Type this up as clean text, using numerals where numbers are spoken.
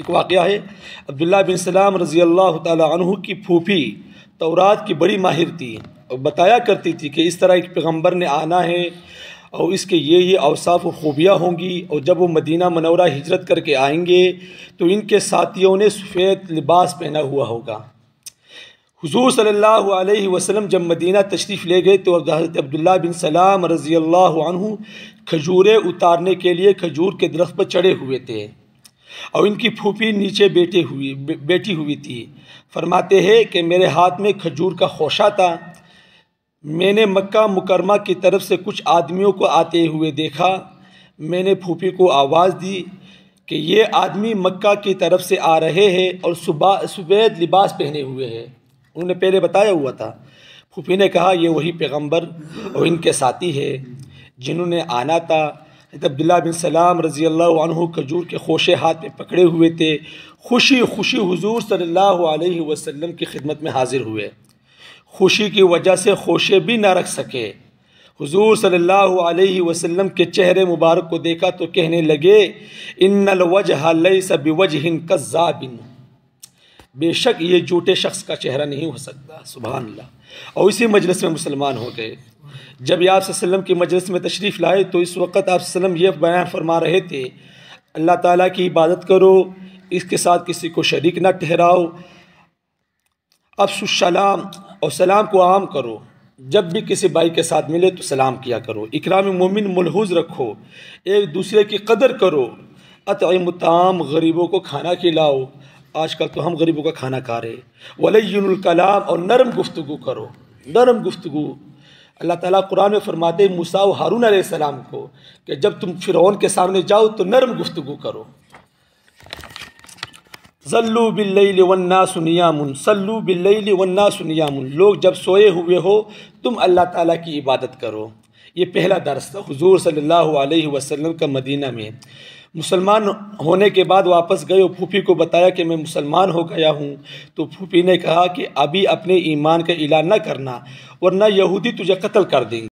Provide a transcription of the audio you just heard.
ایک واقعہ ہے، عبداللہ بن سلام رضی اللہ تعالی عنہ کی پھوپھی تورات کی بڑی ماہر تھی اور بتایا کرتی تھی کہ اس طرح ایک پیغمبر نے آنا ہے اور اس کے یہ اوصاف و خوبیاں ہوں گی، اور جب وہ مدینہ منورہ ہجرت کر کے آئیں گے تو ان کے ساتھیوں نے سفید لباس پہنا ہوا ہوگا۔ حضور صلی اللہ علیہ وسلم جب مدینہ تشریف لے گئے تو حضرت عبداللہ بن سلام رضی اللہ عنہ کھجوریں اتارنے کے لیے کھجور کے درخت پر چڑھے ہوئے تھے اور ان کی پھوپھی نیچے بیٹھی ہوئی تھی۔ فرماتے ہیں کہ میرے ہاتھ میں کھجور کا خوشہ تھا، میں نے مکہ مکرمہ کی طرف سے کچھ آدمیوں کو آتے ہوئے دیکھا۔ میں نے پھوپھی کو آواز دی کہ یہ آدمی مکہ کی طرف سے آ رہے ہیں اور سفید لباس پہنے ہوئے ہیں۔ انہوں نے پہلے بتایا ہوا تھا۔ پھوپھی نے کہا یہ وہی پیغمبر اور ان کے ساتھی ہے جنہوں نے آنا تھا۔ عبداللہ بن سلام رضی اللہ عنہ کھجور کے خوشے ہاتھ میں پکڑے ہوئے تھے، خوشی حضور صلی اللہ علیہ وسلم کی خدمت میں حاضر ہوئے۔ خوشی کی وجہ سے خوشے بھی نہ رکھ سکے۔ حضور صلی اللہ علیہ وسلم کے چہرے مبارک کو دیکھا تو کہنے لگے ان الوجہ لیس بوجہ کذاب، بے شک یہ جھوٹے شخص کا چہرہ نہیں ہو سکتا۔ سبحان اللہ۔ اور اسی مجلس میں مسلمان ہو گئے۔ جب آپ صلی اللہ علیہ وسلم کی مجلس میں تشریف لائے تو اس وقت آپ صلی اللہ علیہ وسلم یہ بیان فرما رہے تھے اللہ تعالیٰ کی عبادت کرو، اس کے ساتھ کسی کو شریک نہ ٹھہراؤ، افشوا السلام، اور سلام کو عام کرو، جب بھی کسی بھائی کے ساتھ ملے تو سلام کیا کرو، اکرام مومن ملحوظ رکھو، ایک دوسرے کی قدر کرو، اطعموا الطعام، غریبوں کو کھانا کھلاؤ، آج کل تو ہم غریبوں کا کھانا کھا رہے، وَلَيِّنُ الْكَلَامِ، اور نرم گفتگو کرو، نرم گفتگو۔ اللہ تعالیٰ قرآن میں فرماتے ہیں موسیٰ و ہارون علیہ السلام کو کہ جب تم فرعون کے سامنے جاؤ تو نرم گفتگو کرو۔ صلوا باللیل والناس نیام، صلوا باللیل والناس نیام، لوگ جب سوئے ہوئے ہو تم اللہ تعالیٰ کی عبادت کرو۔ یہ پہلا درس تھا حضور صلی اللہ علیہ وسلم کا مدینہ میں۔ مسلمان ہونے کے بعد واپس گئے اور پھوپھی کو بتایا کہ میں مسلمان ہو گیا ہوں، تو پھوپھی نے کہا کہ ابھی اپنے ایمان کا اعلان نہ کرنا ورنہ یہودی تجھے قتل کر دیں گے۔